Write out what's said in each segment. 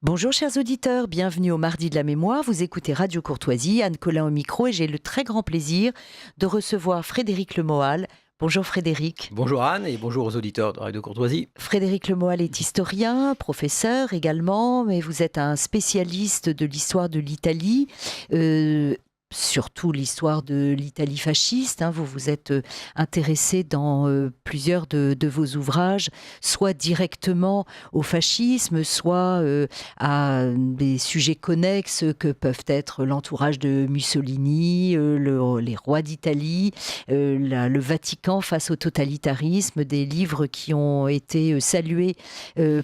Bonjour chers auditeurs, bienvenue au Mardi de la Mémoire. Vous écoutez Radio Courtoisie, Anne Collin au micro et j'ai le très grand plaisir de recevoir Frédéric Lemoal. Bonjour Frédéric. Bonjour Anne et bonjour aux auditeurs de Radio Courtoisie. Frédéric Lemoal est historien, professeur également, mais vous êtes un spécialiste de l'histoire de l'Italie. Surtout l'histoire de l'Italie fasciste. Vous vous êtes intéressé dans plusieurs de vos ouvrages, soit directement au fascisme, soit à des sujets connexes que peuvent être l'entourage de Mussolini, les rois d'Italie, le Vatican face au totalitarisme, des livres qui ont été salués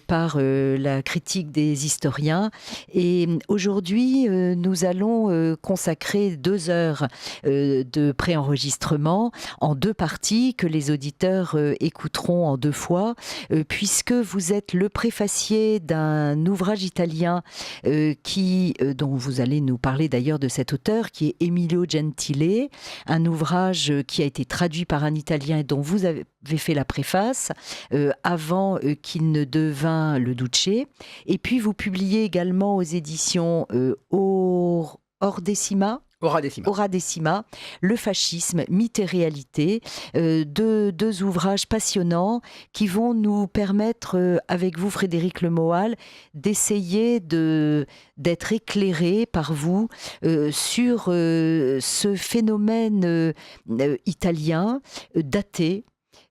par la critique des historiens. Et aujourd'hui, nous allons consacrer 2 heures de préenregistrement en 2 parties que les auditeurs écouteront en 2 fois, puisque vous êtes le préfacier d'un ouvrage italien dont vous allez nous parler d'ailleurs de cet auteur, qui est Emilio Gentile, un ouvrage qui a été traduit par un Italien et dont vous avez fait la préface avant qu'il ne devint le Duce. Et puis vous publiez également aux éditions Ora Decima, Le fascisme, mythe et réalité, 2 ouvrages passionnants qui vont nous permettre, avec vous Frédéric Lemoal, d'essayer d'être éclairés par vous sur ce phénomène italien daté,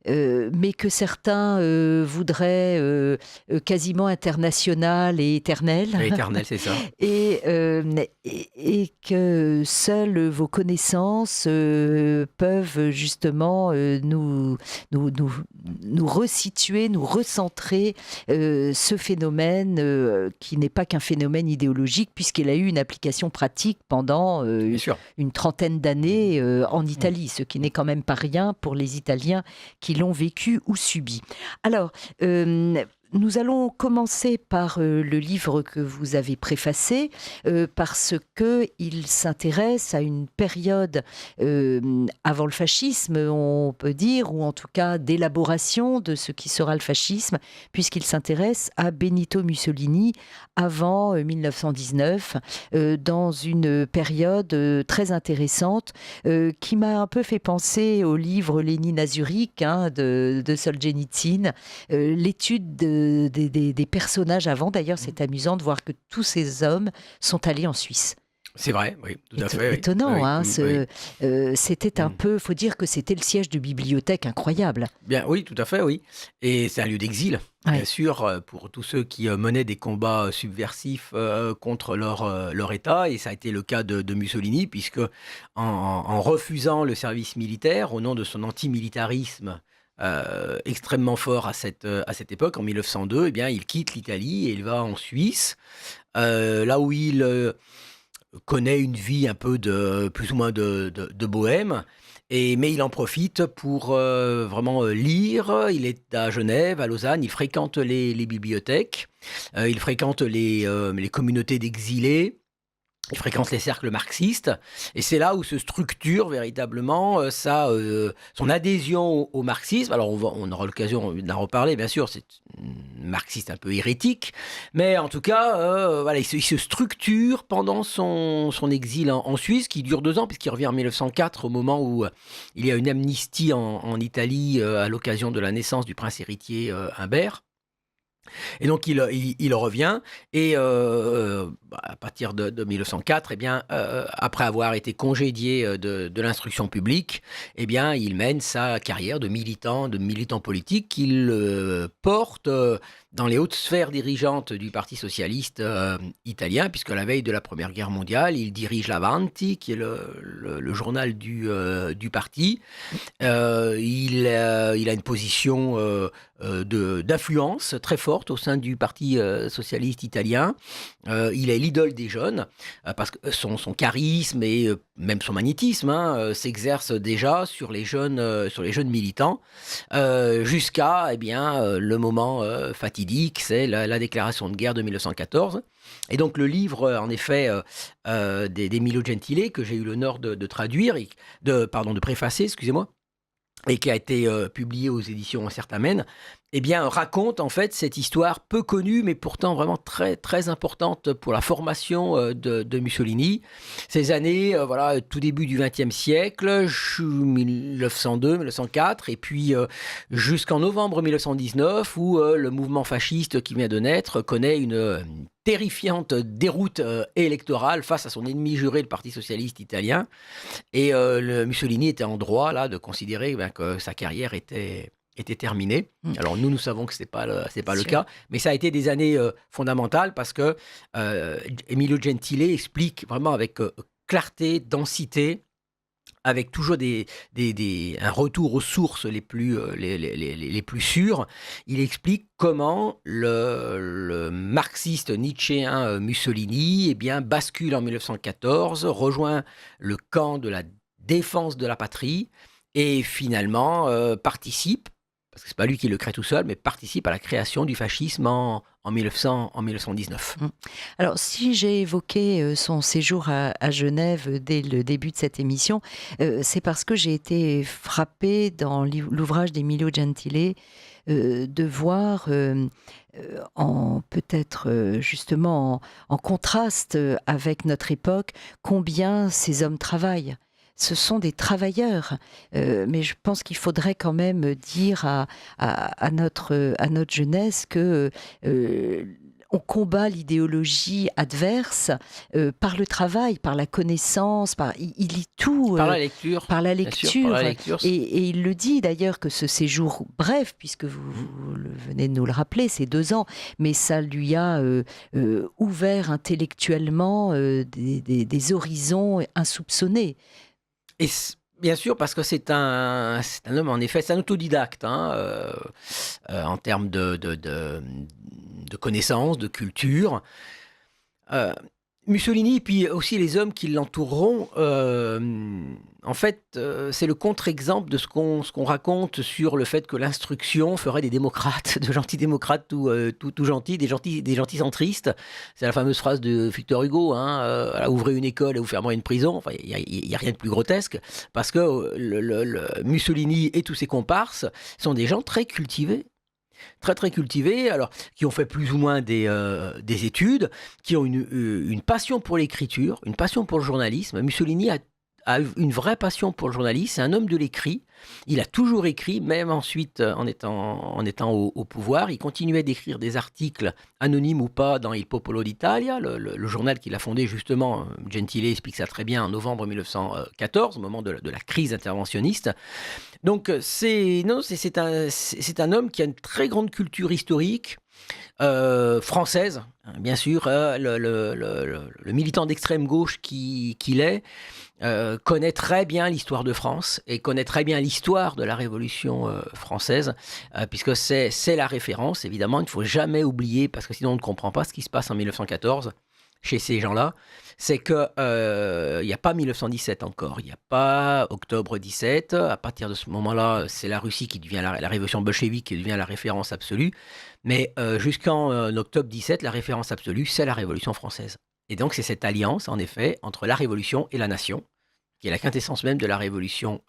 mais que certains voudraient quasiment international et éternel. Éternel, c'est ça. Et que seules vos connaissances peuvent justement nous resituer, nous recentrer ce phénomène qui n'est pas qu'un phénomène idéologique, puisqu'il a eu une application pratique pendant une trentaine d'années en Italie, ce qui n'est quand même pas rien pour les Italiens qui l'ont vécu ou subi. Alors, nous allons commencer par le livre que vous avez préfacé, parce qu'il s'intéresse à une période avant le fascisme, on peut dire, ou en tout cas d'élaboration de ce qui sera le fascisme, puisqu'il s'intéresse à Benito Mussolini avant 1919, dans une période très intéressante qui m'a un peu fait penser au livre Lénine à Zurich de Solzhenitsyn, l'étude des personnages avant. D'ailleurs, c'est amusant de voir que tous ces hommes sont allés en Suisse. C'est vrai, oui, tout à fait. Étonnant, oui. C'était un peu, faut dire que c'était le siège de bibliothèque incroyable. Bien, oui, tout à fait, oui. Et c'est un lieu d'exil, bien sûr, pour tous ceux qui menaient des combats subversifs contre leur État. Et ça a été le cas de Mussolini, puisque en refusant le service militaire, au nom de son antimilitarisme, extrêmement fort à cette époque, en 1902, eh bien, il quitte l'Italie et il va en Suisse, là où il connaît une vie un peu plus ou moins de bohème, mais il en profite pour vraiment lire. Il est à Genève, à Lausanne, il fréquente les bibliothèques, il fréquente les communautés d'exilés. Il fréquente les cercles marxistes, et c'est là où se structure véritablement son adhésion au marxisme. Alors on aura l'occasion d'en reparler, bien sûr, c'est marxiste un peu hérétique, mais en tout cas, voilà, il se structure pendant son exil en Suisse, qui dure 2 ans, puisqu'il revient en 1904, au moment où il y a une amnistie en Italie à l'occasion de la naissance du prince héritier Humbert. Et donc il revient, et à partir de 1904, eh bien, après avoir été congédié de l'instruction publique, eh bien, il mène sa carrière de militant politique qu'il porte dans les hautes sphères dirigeantes du Parti socialiste italien, puisque la veille de la Première Guerre mondiale, il dirige l'Avanti, qui est le journal du parti. Il a une position d'influence très forte au sein du Parti socialiste italien. Il est l'idole des jeunes, parce que son charisme et même son magnétisme s'exerce déjà sur les jeunes militants, jusqu'à le moment fatidique, c'est la déclaration de guerre de 1914. Et donc le livre, en effet, d'Emilio Gentile, que j'ai eu l'honneur de traduire, de préfacer, excusez-moi, et qui a été publié aux éditions Certamen, eh bien, raconte en fait cette histoire peu connue, mais pourtant vraiment très, très importante pour la formation de Mussolini. Ces années, voilà, tout début du XXe siècle, 1902, 1904, et puis jusqu'en novembre 1919, où le mouvement fasciste qui vient de naître connaît une terrifiante déroute électorale face à son ennemi juré, le Parti socialiste italien. Et Mussolini était en droit là de considérer que sa carrière était terminée. Alors nous savons que c'est pas le cas, mais ça a été des années fondamentales parce que Emilio Gentile explique vraiment avec clarté, densité, avec toujours un retour aux sources les plus sûres. Il explique comment le marxiste nietzschéen Mussolini bascule en 1914, rejoint le camp de la défense de la patrie et finalement participe, parce que c'est pas lui qui le crée tout seul, mais participe à la création du fascisme en 1919. Alors, si j'ai évoqué son séjour à Genève dès le début de cette émission, c'est parce que j'ai été frappée dans l'ouvrage d'Emilio Gentile de voir peut-être justement en contraste avec notre époque, combien ces hommes travaillent. Ce sont des travailleurs, mais je pense qu'il faudrait quand même dire à notre jeunesse que on combat l'idéologie adverse par le travail, par la connaissance, il lit tout. Par la lecture. Par la lecture. Sûr, par la lecture. Et il le dit d'ailleurs que ce séjour bref, puisque vous venez de nous le rappeler, c'est 2 ans, mais ça lui a ouvert intellectuellement des horizons insoupçonnés. Et bien sûr, parce que c'est un homme, en effet, c'est un autodidacte en termes de connaissances, de culture. Mussolini, puis aussi les hommes qui l'entoureront, en fait, c'est le contre-exemple de ce qu'on raconte sur le fait que l'instruction ferait des démocrates, de gentils démocrates tout gentils, des gentils centristes. C'est la fameuse phrase de Victor Hugo, ouvrez une école et vous fermerez une prison. Enfin, il y a rien de plus grotesque, parce que le Mussolini et tous ses comparses sont des gens très cultivés. Très très cultivés, alors qui ont fait plus ou moins des études, qui ont une passion pour l'écriture, une passion pour le journalisme. Mussolini a une vraie passion pour le journalisme, c'est un homme de l'écrit. Il a toujours écrit, même ensuite en étant au pouvoir. Il continuait d'écrire des articles, anonymes ou pas, dans Il Popolo d'Italia, le journal qu'il a fondé justement. Gentile explique ça très bien en novembre 1914, au moment de la crise interventionniste. Donc c'est un homme qui a une très grande culture historique, française, bien sûr. Le militant d'extrême gauche qu'il est, connaît très bien l'histoire de France et connaît très bien l'histoire de la Révolution française, puisque c'est la référence. Évidemment, il ne faut jamais oublier, parce que sinon on ne comprend pas ce qui se passe en 1914 chez ces gens-là. C'est qu'il n'y a pas 1917 encore, il n'y a pas octobre 17. À partir de ce moment-là, c'est la Russie qui devient la révolution bolchevique qui devient la référence absolue. Mais jusqu'en octobre 17, la référence absolue, c'est la Révolution française. Et donc c'est cette alliance, en effet, entre la Révolution et la nation, qui est la quintessence même de la Révolution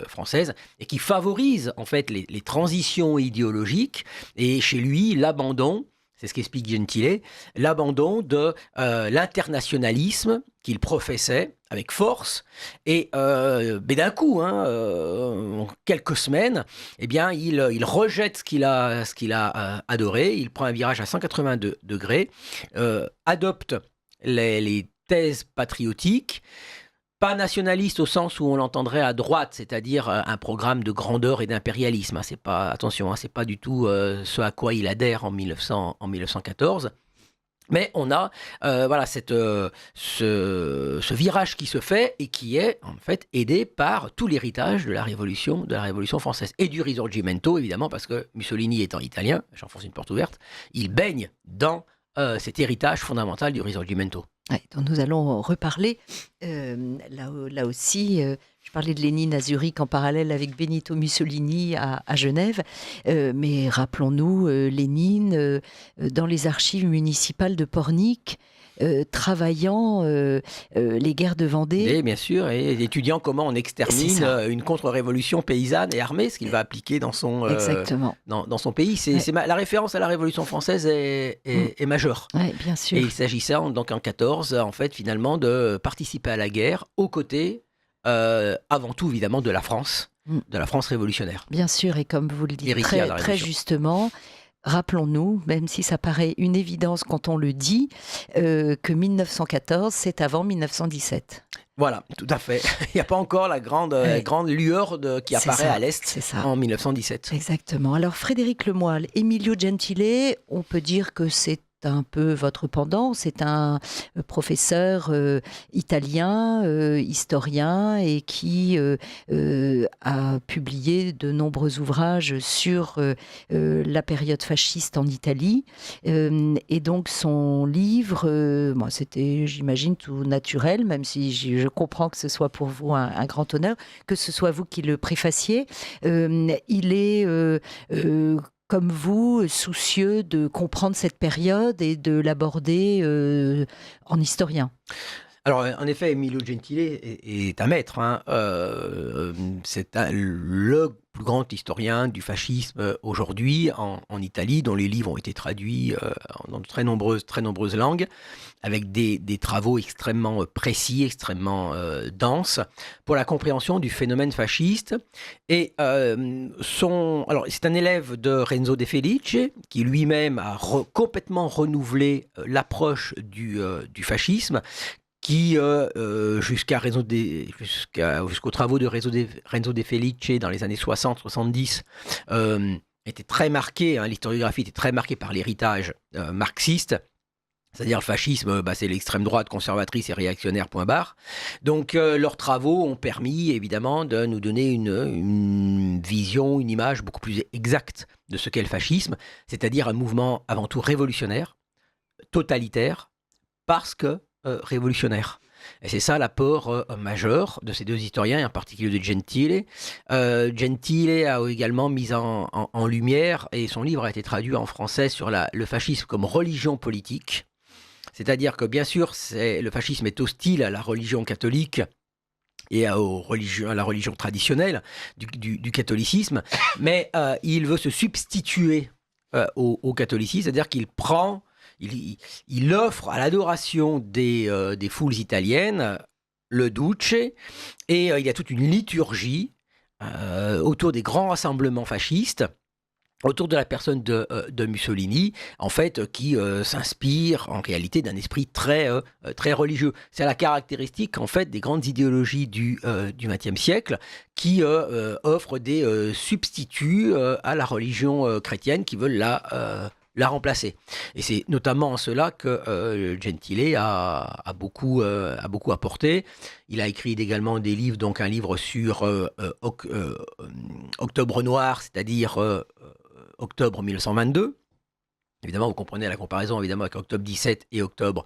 française, et qui favorise en fait les transitions idéologiques, et chez lui, l'abandon, c'est ce qu'explique Gentile, l'abandon de l'internationalisme qu'il professait avec force, et d'un coup, en quelques semaines, eh bien, il rejette ce qu'il a adoré, il prend un virage à 180 degrés, adopte les thèses patriotiques, pas nationaliste au sens où on l'entendrait à droite, c'est-à-dire un programme de grandeur et d'impérialisme. C'est pas du tout ce à quoi il adhère en 1914. Mais on a ce virage qui se fait et qui est en fait aidé par tout l'héritage de la Révolution française et du Risorgimento, évidemment, parce que Mussolini étant italien, j'enfonce une porte ouverte, il baigne dans cet héritage fondamental du Risorgimento. Ouais, dont nous allons reparler là aussi Je parlais de Lénine à Zurich en parallèle avec Benito Mussolini à Genève. Mais rappelons-nous Lénine dans les archives municipales de Pornic, travaillant les guerres de Vendée. Et bien sûr, et étudiant comment on extermine une contre-révolution paysanne et armée, ce qu'il va appliquer dans son, dans son pays. La référence à la Révolution française est majeure. Ouais, bien sûr. Et il s'agissait donc en 14, en fait, finalement, de participer à la guerre aux côtés, avant tout, évidemment, de la France révolutionnaire. Bien sûr, et comme vous le dites très justement, rappelons-nous, même si ça paraît une évidence quand on le dit, que 1914, c'est avant 1917. Voilà, tout à fait. Il n'y a pas encore la grande lueur qui apparaît à l'Est en 1917. Exactement. Alors Frédéric Lemoyle, Emilio Gentile, on peut dire que c'est un peu votre pendant, c'est un professeur italien, historien, et qui a publié de nombreux ouvrages sur la période fasciste en Italie. Et donc son livre, c'était, j'imagine, tout naturel, même si je comprends que ce soit pour vous un grand honneur, que ce soit vous qui le préfaciez. Il est comme vous, soucieux de comprendre cette période et de l'aborder en historien. Alors, en effet, Emilio Gentile est un maître. C'est le plus grand historien du fascisme aujourd'hui en Italie, dont les livres ont été traduits dans de très nombreuses langues, avec des travaux extrêmement précis, extrêmement denses, pour la compréhension du phénomène fasciste. Et alors, c'est un élève de Renzo De Felice, qui lui-même a complètement renouvelé l'approche du fascisme, qui, jusqu'aux travaux de Renzo De Felice dans les années 60-70, était très marqué, l'historiographie était très marquée par l'héritage marxiste. C'est-à-dire le fascisme, c'est l'extrême droite conservatrice et réactionnaire, point barre. Donc leurs travaux ont permis évidemment de nous donner une vision, une image beaucoup plus exacte de ce qu'est le fascisme, c'est-à-dire un mouvement avant tout révolutionnaire, totalitaire, parce que révolutionnaire. Et c'est ça l'apport majeur de ces deux historiens, et en particulier de Gentile. Gentile a également mis en lumière, et son livre a été traduit en français, sur le fascisme comme religion politique. C'est-à-dire que, bien sûr, le fascisme est hostile à la religion catholique et à la religion traditionnelle du catholicisme, mais il veut se substituer au catholicisme, c'est-à-dire qu'il prend... Il offre à l'adoration des foules italiennes le Duce, et il y a toute une liturgie autour des grands rassemblements fascistes, autour de la personne de Mussolini, en fait, qui s'inspire en réalité d'un esprit très religieux. C'est la caractéristique, en fait, des grandes idéologies du XXe siècle, qui offrent des substituts à la religion chrétienne, qui veulent la remplacer. Et c'est notamment en cela que Gentile a beaucoup apporté. Il a écrit également des livres, donc un livre sur Octobre Noir, c'est-à-dire octobre 1922. Évidemment, vous comprenez la comparaison évidemment avec Octobre 17 et Octobre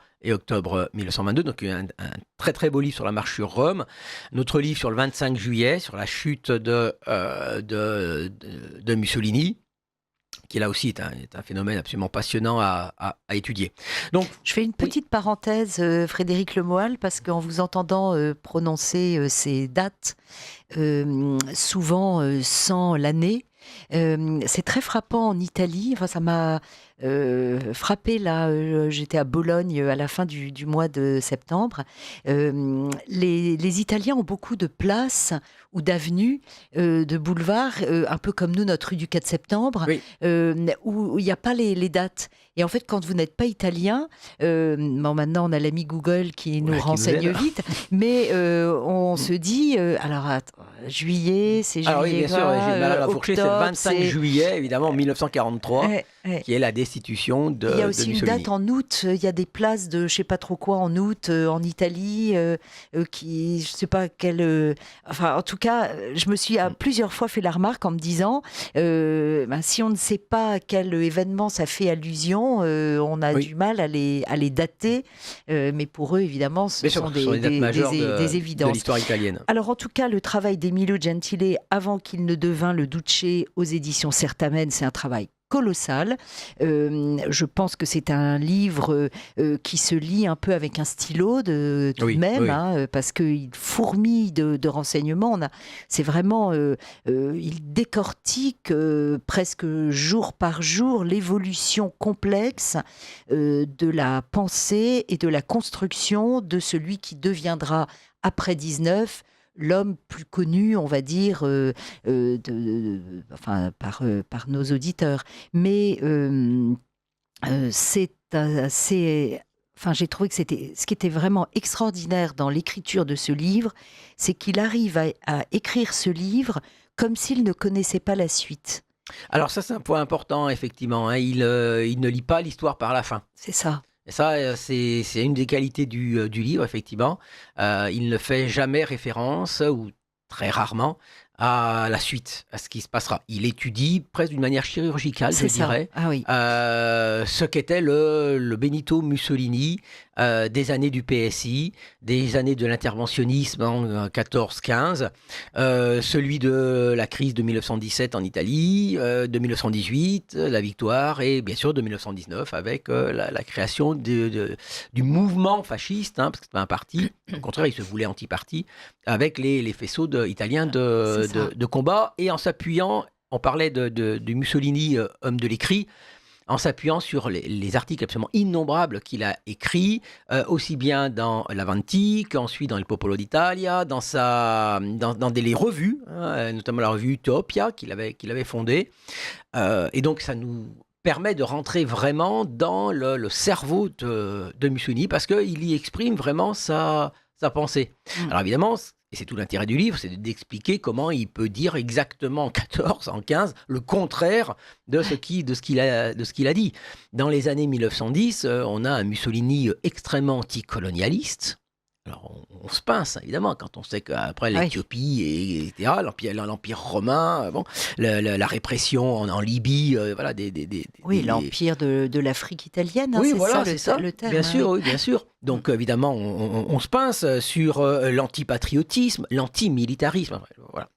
1922. Donc un très très beau livre sur la marche sur Rome. Notre livre sur le 25 juillet, sur la chute de Mussolini, qui là aussi est un phénomène absolument passionnant à étudier. Donc, je fais une petite parenthèse, Frédéric Lemoyle, parce qu'en vous entendant prononcer ces dates, souvent sans l'année, c'est très frappant en Italie. Enfin, ça m'a frappé là. J'étais à Bologne à la fin du mois de septembre. Les Italiens ont beaucoup de places ou d'avenues, de boulevards, un peu comme nous, notre rue du 4 septembre, oui. Où il n'y a pas les dates. Et en fait, quand vous n'êtes pas italien, maintenant on a l'ami Google qui nous renseigne vite, mais on se dit, alors juillet, c'est juillet. Alors oui, bien sûr, j'ai le mal à la fourcher, c'est le 25 juillet, évidemment, 1943, qui est la décennie destitution de Il y a aussi une Mussolini. date en août, il y a des places de je sais pas trop quoi en août en Italie qui je sais pas quelle enfin en tout cas je me suis plusieurs fois fait la remarque en me disant si on ne sait pas à quel événement ça fait allusion on a Oui. du mal à les dater mais pour eux évidemment ce Bien sûr, sont ce sont des dates majeures des de évidences. l'histoire italienne. Alors en tout cas, le travail d'Emilio Gentile avant qu'il ne devint le Duce aux éditions Certamen, c'est un travail colossal. Je pense que c'est un livre qui se lit un peu avec un stylo tout de même, hein, parce qu'il fourmille de renseignements. C'est vraiment, il décortique presque jour par jour l'évolution complexe de la pensée et de la construction de celui qui deviendra après 19 l'homme plus connu, on va dire, par nos auditeurs. Mais c'est assez... Enfin, j'ai trouvé que ce qui était vraiment extraordinaire dans l'écriture de ce livre, c'est qu'il arrive à écrire ce livre comme s'il ne connaissait pas la suite. Alors ça, c'est un point important, effectivement. Hein. Il ne lit pas l'histoire par la fin. C'est ça. Et ça, c'est une des qualités du livre, effectivement. Il ne fait jamais référence, ou très rarement, à la suite, à ce qui se passera. Il étudie presque d'une manière chirurgicale, je dirais, ce qu'était le Benito Mussolini des années du PSI, des années de l'interventionnisme en 14-15, celui de la crise de 1917 en Italie, de 1918, la victoire, et bien sûr de 1919 avec la création du mouvement fasciste, hein, parce que c'est pas un parti, au contraire il se voulait anti-parti, avec les faisceaux italiens de combat, et en s'appuyant, on parlait de Mussolini, homme de l'écrit, en s'appuyant sur les articles absolument innombrables qu'il a écrits, aussi bien dans l'Avanti qu'ensuite dans Il Popolo d'Italia, dans les revues, hein, notamment la revue Utopia qu'il avait fondée. Et donc ça nous permet de rentrer vraiment dans le cerveau de Mussolini, parce qu'il y exprime vraiment sa pensée. Alors évidemment, et c'est tout l'intérêt du livre, c'est d'expliquer comment il peut dire exactement en 14, en 15, le contraire de ce qu'il a dit. Dans les années 1910, on a un Mussolini extrêmement anticolonialiste. Alors, on se pince, évidemment, quand on sait qu'après l'Éthiopie, etc., l'Empire romain, la répression en Libye, voilà, l'Empire de l'Afrique italienne, hein, oui, c'est voilà, ça le terme. Bien sûr, oui, bien sûr. Donc, évidemment, on se pince sur l'antipatriotisme, l'antimilitarisme. Voilà.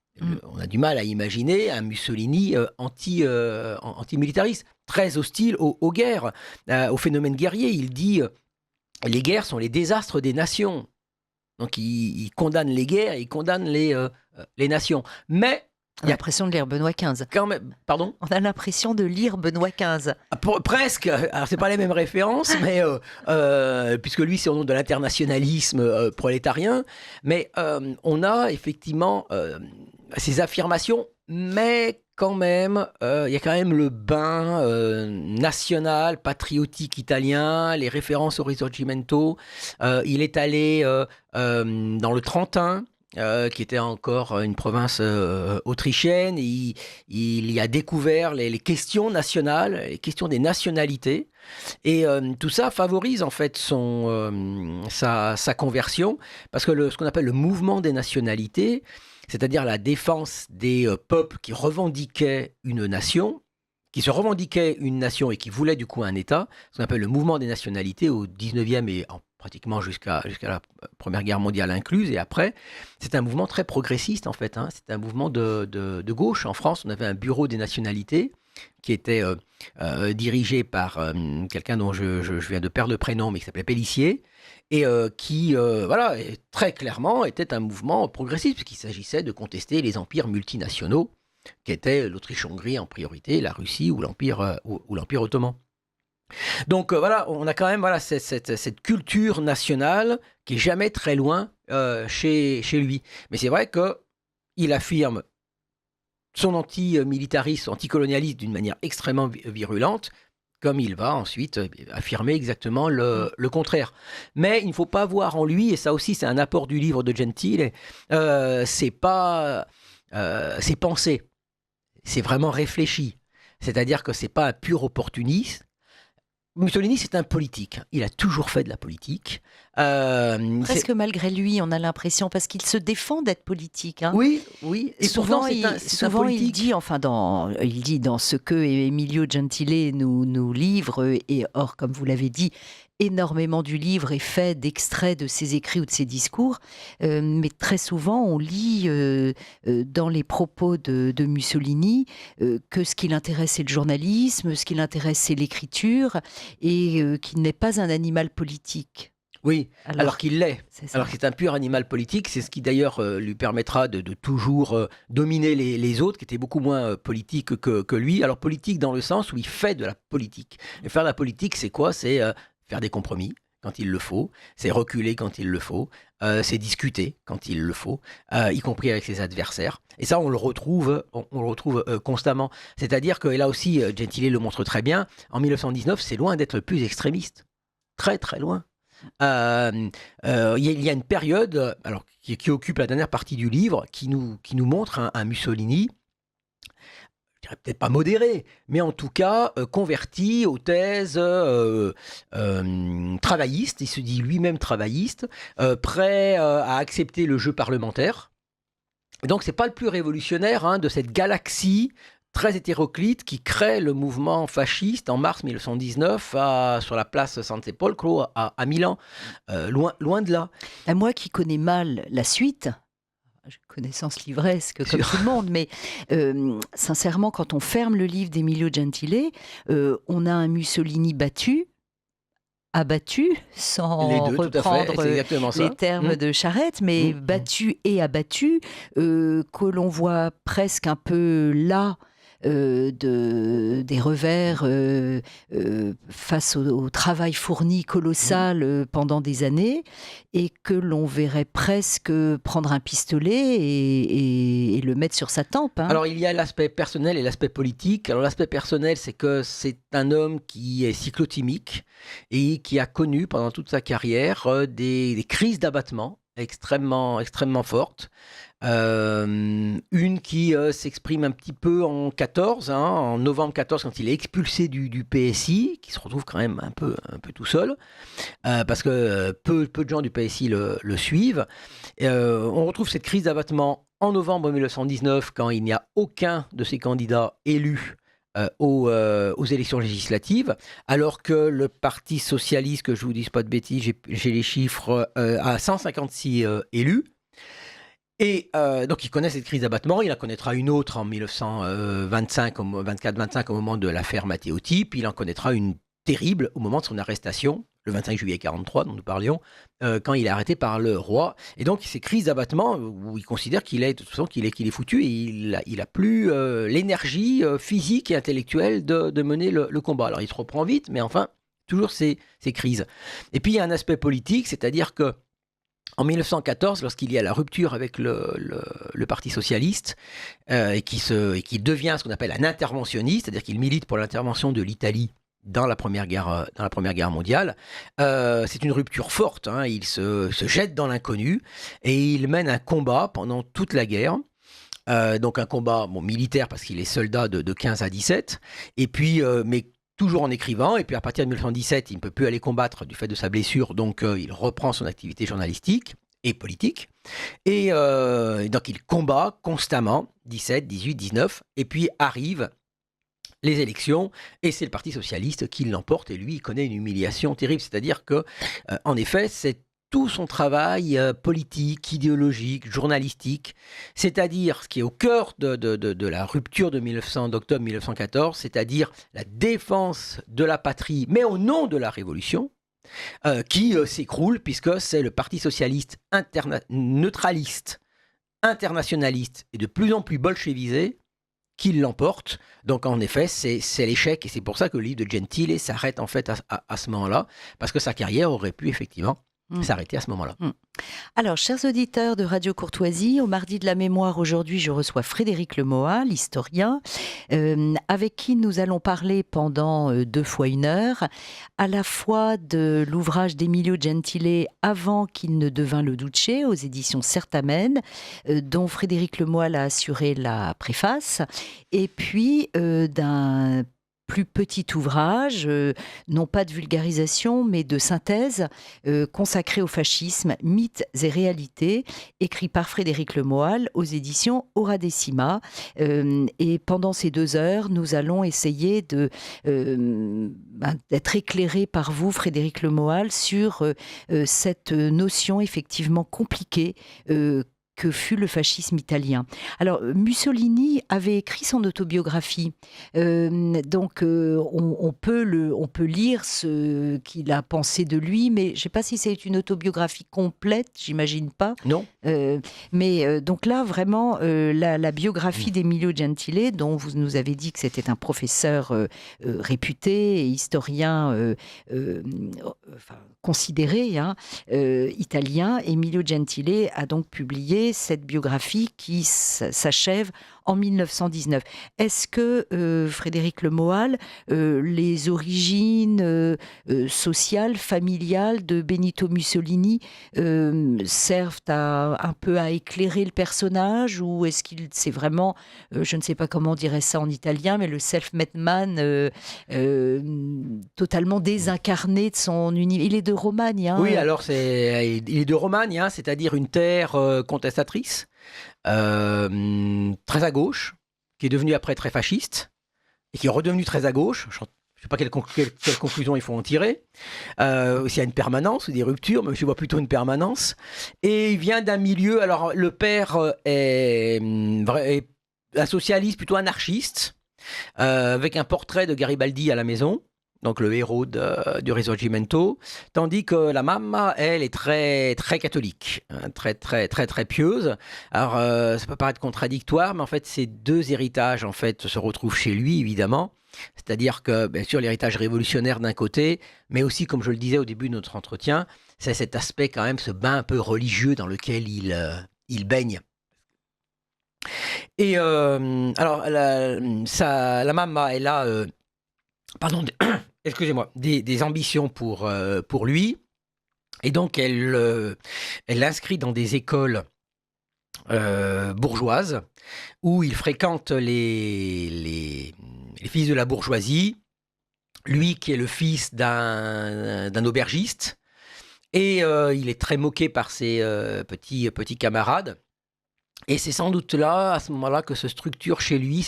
On a du mal à imaginer un Mussolini antimilitariste, très hostile aux guerres, au phénomène guerrier. Il dit les guerres sont les désastres des nations. Donc, il condamne les guerres, il condamne les nations. Mais on a l'impression de lire Benoît XV. Quand même, pardon ? On a l'impression de lire Benoît XV. Presque. Alors, c'est pas les mêmes références, mais puisque lui, c'est au nom de l'internationalisme prolétarien. Mais on a effectivement ces affirmations, mais quand même, il y a quand même le bain national, patriotique italien, les références au Risorgimento. Il est allé dans le Trentin, qui était encore une province autrichienne. Il y a découvert les questions nationales, les questions des nationalités. Et tout ça favorise en fait sa conversion, parce que ce qu'on appelle le mouvement des nationalités, c'est-à-dire la défense des peuples qui revendiquaient une nation, qui se revendiquaient une nation et qui voulaient du coup un État, ce qu'on appelle le mouvement des nationalités au 19e et pratiquement jusqu'à la Première Guerre mondiale incluse, et après, c'est un mouvement très progressiste en fait, hein. C'est un mouvement de gauche. En France, on avait un bureau des nationalités qui était dirigé par quelqu'un dont je viens de perdre le prénom, mais qui s'appelait Pélissier, et qui, très clairement, était un mouvement progressiste, puisqu'il s'agissait de contester les empires multinationaux, qui étaient l'Autriche-Hongrie en priorité, la Russie ou l'Empire ottoman. Donc on a quand même cette culture nationale qui est jamais très loin chez lui. Mais c'est vrai qu'il affirme son anti-militarisme, anticolonialisme d'une manière extrêmement virulente, comme il va ensuite affirmer exactement le contraire. Mais il ne faut pas voir en lui, et ça aussi c'est un apport du livre de Gentile, c'est pensé, c'est vraiment réfléchi. C'est-à-dire que ce n'est pas un pur opportuniste, Mussolini, c'est un politique. Il a toujours fait de la politique. Presque malgré lui, on a l'impression, parce qu'il se défend d'être politique. Hein. Oui, oui. Et souvent, pourtant, c'est un souvent politique. il dit dans ce que Emilio Gentile nous livre, et or, comme vous l'avez dit, énormément du livre est fait d'extraits de ses écrits ou de ses discours, mais très souvent on lit dans les propos de Mussolini que ce qui l'intéresse c'est le journalisme, ce qui l'intéresse c'est l'écriture, et qu'il n'est pas un animal politique. Oui, alors qu'il l'est. C'est Alors que c'est un pur animal politique. C'est ce qui d'ailleurs lui permettra de toujours dominer les autres, qui étaient beaucoup moins politiques que lui. Alors politique dans le sens où il fait de la politique. Et faire de la politique, c'est quoi? C'est faire des compromis quand il le faut, c'est reculer quand il le faut, c'est discuter quand il le faut, y compris avec ses adversaires. Et ça, on le retrouve constamment. C'est-à-dire que, et là aussi, Gentile le montre très bien, en 1919, c'est loin d'être le plus extrémiste. Très, très loin. Il y a une période qui occupe la dernière partie du livre qui nous montre un Mussolini, je dirais peut-être pas modéré, mais en tout cas converti aux thèses travaillistes. Il se dit lui-même travailliste, prêt à accepter le jeu parlementaire. Donc c'est pas le plus révolutionnaire de cette galaxie très hétéroclite qui crée le mouvement fasciste en mars 1919 sur la place San Sepolcro à Milan. Loin de là. Moi qui connais mal la suite, j'ai une connaissance livresque comme tout le monde, mais sincèrement, quand on ferme le livre d'Emilio Gentile, on a un Mussolini battu, abattu, sans les deux, reprendre les termes de Charette, mais battu et abattu, que l'on voit presque un peu là des revers face au travail fourni colossal pendant des années, et que l'on verrait presque prendre un pistolet et le mettre sur sa tempe. Hein. Alors il y a l'aspect personnel et l'aspect politique. Alors l'aspect personnel, c'est que c'est un homme qui est cyclotimique et qui a connu pendant toute sa carrière des crises d'abattement extrêmement fortes. Une qui s'exprime un petit peu en 14, en novembre 14, quand il est expulsé du PSI, qui se retrouve quand même un peu tout seul, parce que peu de gens du PSI le suivent. On retrouve cette crise d'abattement en novembre 1919, quand il n'y a aucun de ces candidats élus aux élections législatives, alors que le Parti socialiste, que je ne vous dise pas de bêtises, j'ai les chiffres, a 156 élus. Et donc il connaît cette crise d'abattement, il en connaîtra une autre en 1924-25 au moment de l'affaire Matteotti, puis il en connaîtra une terrible au moment de son arrestation, le 25 juillet 43 dont nous parlions, quand il est arrêté par le roi. Et donc ces crises d'abattement où il considère qu'il est foutu, et il a plus l'énergie physique et intellectuelle de mener le combat. Alors il se reprend vite, mais enfin toujours ces crises. Et puis il y a un aspect politique, c'est-à-dire que en 1914, lorsqu'il y a la rupture avec le Parti socialiste et qui devient ce qu'on appelle un interventionniste, c'est-à-dire qu'il milite pour l'intervention de l'Italie dans la Première Guerre mondiale, c'est une rupture forte. Il se jette dans l'inconnu et il mène un combat pendant toute la guerre. Donc un combat militaire parce qu'il est soldat de 15 à 17, et puis mais toujours en écrivant, et puis à partir de 1917, il ne peut plus aller combattre du fait de sa blessure, donc il reprend son activité journalistique et politique, et donc il combat constamment, 17, 18, 19, et puis arrivent les élections, et c'est le Parti socialiste qui l'emporte, et lui, il connaît une humiliation terrible, c'est-à-dire que, en effet, c'est tout son travail politique, idéologique, journalistique, c'est-à-dire ce qui est au cœur de la rupture d'octobre 1914, c'est-à-dire la défense de la patrie, mais au nom de la Révolution, qui s'écroule, puisque c'est le Parti socialiste neutraliste, internationaliste et de plus en plus bolchevisé qui l'emporte. Donc en effet, c'est l'échec, et c'est pour ça que le livre de Gentile s'arrête en fait à ce moment-là, parce que sa carrière aurait pu effectivement s'arrêter à ce moment-là. Alors, chers auditeurs de Radio Courtoisie, au Mardi de la Mémoire, aujourd'hui, je reçois Frédéric Lemoha, l'historien, avec qui nous allons parler pendant 2 fois 1 heure, à la fois de l'ouvrage d'Emilio Gentile avant qu'il ne devint le Duce, aux éditions Certamen, dont Frédéric Lemoha a assuré la préface, et puis d'un plus petit ouvrage, non pas de vulgarisation, mais de synthèse, consacré au fascisme, mythes et réalités, écrit par Frédéric Lemoal aux éditions Aura Decima. Et pendant ces 2 heures, nous allons essayer d'être éclairés par vous, Frédéric Lemoal, sur cette notion effectivement compliquée que fut le fascisme italien. Alors, Mussolini avait écrit son autobiographie. Donc, on peut lire ce qu'il a pensé de lui, mais je ne sais pas si c'est une autobiographie complète, j'imagine pas. Non. Mais donc là, vraiment, la biographie d'Emilio Gentile, dont vous nous avez dit que c'était un professeur réputé et historien considéré, italien, Emilio Gentile a donc publié cette biographie qui s'achève en 1919. Est-ce que, Frédéric Lemoal, les origines sociales, familiales de Benito Mussolini servent un peu à éclairer le personnage, ou est-ce qu'il c'est vraiment, je ne sais pas comment on dirait ça en italien, mais le self-made man totalement désincarné de son univers. Il est de Romagne. Oui, alors il est de Romagne, c'est-à-dire une terre contestatrice, très à gauche, qui est devenue après très fasciste, et qui est redevenue très à gauche. Je ne sais pas quelle conclusion il faut en tirer. S'il y a une permanence ou des ruptures, mais je vois plutôt une permanence. Et il vient d'un milieu, alors le père est un socialiste plutôt anarchiste, avec un portrait de Garibaldi à la maison, donc le héros du Risorgimento, tandis que la mamma, elle, est très, très catholique, très, très, très, très pieuse. Alors, ça peut paraître contradictoire, mais en fait, ces 2 héritages, en fait, se retrouvent chez lui, évidemment. C'est-à-dire que, bien sûr, l'héritage révolutionnaire d'un côté, mais aussi, comme je le disais au début de notre entretien, c'est cet aspect quand même, ce bain un peu religieux dans lequel il baigne. Et alors, la mamma, elle a... pardon, excusez-moi, des ambitions pour lui. Et donc, elle l'inscrit dans des écoles bourgeoises où il fréquente les fils de la bourgeoisie. Lui qui est le fils d'un aubergiste. Et il est très moqué par ses petits camarades. Et c'est sans doute là, à ce moment-là, que se structure chez lui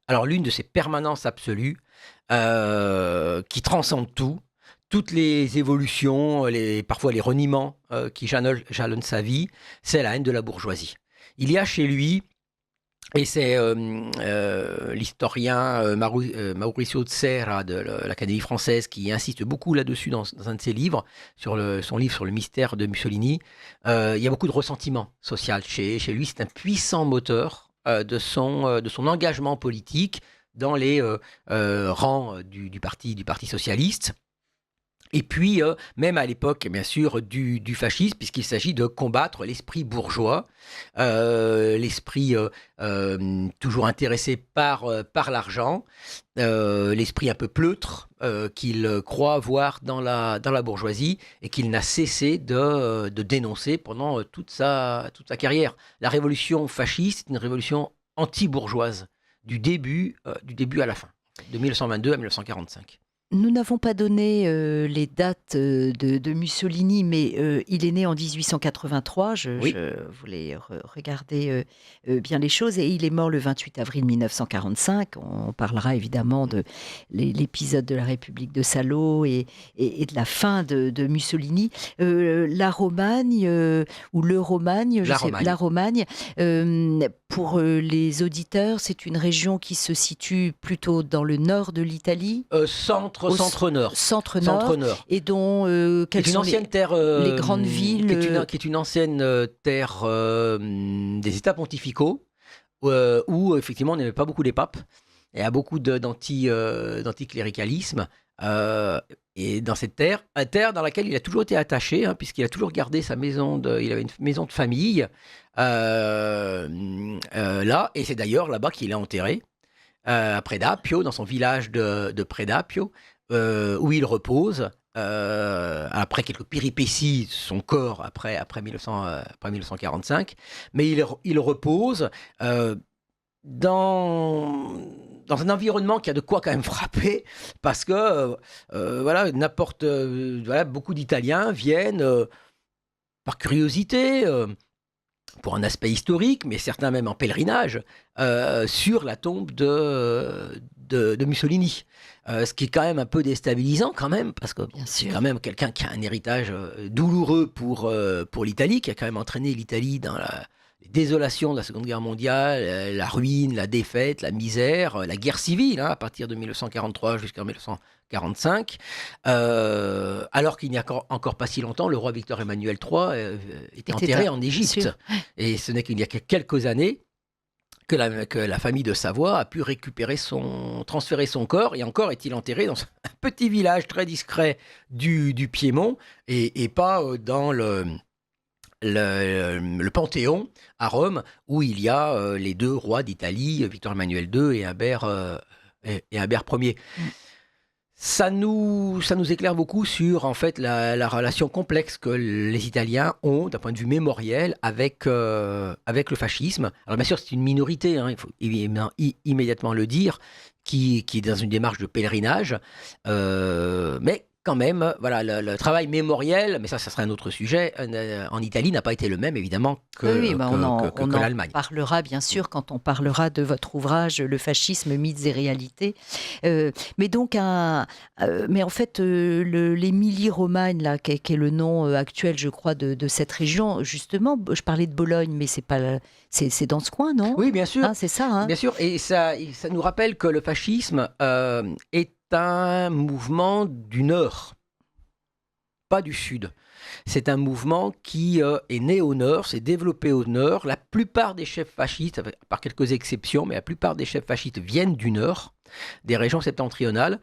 alors l'une de ses permanences absolues, qui transcende toutes les évolutions, parfois les reniements qui jalonnent sa vie, c'est la haine de la bourgeoisie. Il y a chez lui, et c'est l'historien Mauricio de Serra de l'Académie française qui insiste beaucoup là-dessus dans un de ses livres, son livre sur le mystère de Mussolini. Il y a beaucoup de ressentiment social chez lui. C'est un puissant moteur de son engagement politique dans les rangs du parti socialiste. Et puis, même à l'époque, bien sûr, du fascisme, puisqu'il s'agit de combattre l'esprit bourgeois, l'esprit toujours intéressé par l'argent, l'esprit un peu pleutre qu'il croit voir dans la bourgeoisie et qu'il n'a cessé de dénoncer pendant toute sa carrière. La révolution fasciste est une révolution anti-bourgeoise, du début à la fin, de 1922 à 1945. Nous n'avons pas donné les dates de Mussolini, mais il est né en 1883. Oui. Je voulais regarder bien les choses. Et il est mort le 28 avril 1945. On parlera évidemment de l'épisode de la République de Salo et de la fin de Mussolini. La Romagne, ou le Romagne, la Romagne, pour les auditeurs, c'est une région qui se situe plutôt dans le nord de l'Italie. Centre-nord. Centre-nord. Et dont quelles sont les grandes villes qui est une ancienne terre des États pontificaux, où effectivement on n'aimait pas beaucoup les papes. Il y a beaucoup d'anticléricalisme. Et dans cette terre dans laquelle il a toujours été attaché, puisqu'il a toujours gardé sa maison, il avait une maison de famille là, et c'est d'ailleurs là-bas qu'il est enterré, à Predapio, dans son village de Predapio, où il repose après quelques péripéties de son corps après 1945, mais il repose dans, dans un environnement qui a de quoi quand même frapper, parce que voilà, voilà, beaucoup d'Italiens viennent par curiosité, pour un aspect historique, mais certains même en pèlerinage, sur la tombe de Mussolini. Ce qui est quand même un peu déstabilisant quand même, parce que Bien c'est sûr. quand même quelqu'un qui a un héritage douloureux pour l'Italie, qui a quand même entraîné l'Italie dans la désolation de la Seconde Guerre mondiale, la ruine, la défaite, la misère, la guerre civile, hein, à partir de 1943 jusqu'en 1945. Alors qu'il n'y a encore pas si longtemps, le roi Victor Emmanuel III était enterré en Bien Égypte. sûr. Et ce n'est qu'il y a que quelques années que la famille de Savoie a pu transférer son corps, et encore est-il enterré dans un petit village très discret du Piémont, et pas dans le Panthéon à Rome, où il y a les deux rois d'Italie, Victor Emmanuel II et Humbert Ier. Mm. Ça nous éclaire beaucoup sur en fait la relation complexe que les Italiens ont d'un point de vue mémoriel avec le fascisme. Alors bien sûr, c'est une minorité, hein, il faut immédiatement le dire, qui est dans une démarche de pèlerinage, mais quand même, voilà, le travail mémoriel, mais ça serait un autre sujet, en Italie n'a pas été le même, évidemment, Oui, bah, que on l'Allemagne. en parlera bien sûr quand on parlera de votre ouvrage Le fascisme, mythes et réalités. Mais donc, mais en fait, l'Émilie-Romagne, là, qui est le nom actuel, je crois, de cette région, justement, je parlais de Bologne, mais c'est pas, c'est dans ce coin, non? Oui, bien sûr. Hein, c'est ça, hein? Bien sûr, et ça nous rappelle que le fascisme est un mouvement du Nord, pas du Sud. C'est un mouvement qui est né au Nord, s'est développé au Nord. La plupart des chefs fascistes, par quelques exceptions, mais la plupart des chefs fascistes viennent du Nord, des régions septentrionales.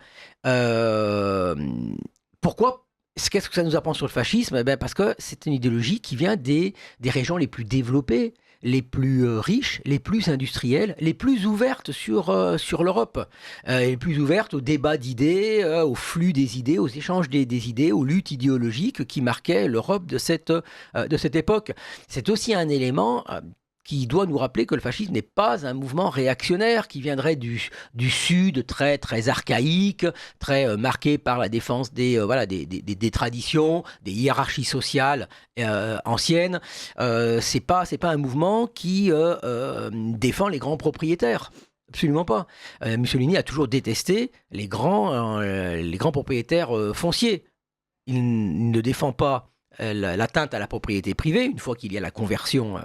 Pourquoi? Qu'est-ce que ça nous apprend sur le fascisme? Eh bien, parce que c'est une idéologie qui vient des régions les plus développées, les plus riches, les plus industrielles, les plus ouvertes sur l'Europe, les plus ouvertes au débat d'idées, au flux des idées, aux échanges des idées, aux luttes idéologiques qui marquaient l'Europe de cette époque. C'est aussi un élément qui doit nous rappeler que le fascisme n'est pas un mouvement réactionnaire qui viendrait du Sud, très, très archaïque, très marqué par la défense des traditions, des hiérarchies sociales anciennes. C'est pas un mouvement qui défend les grands propriétaires. Absolument pas. Mussolini a toujours détesté les grands propriétaires fonciers. Il ne défend pas l'atteinte à la propriété privée, une fois qu'il y a la conversion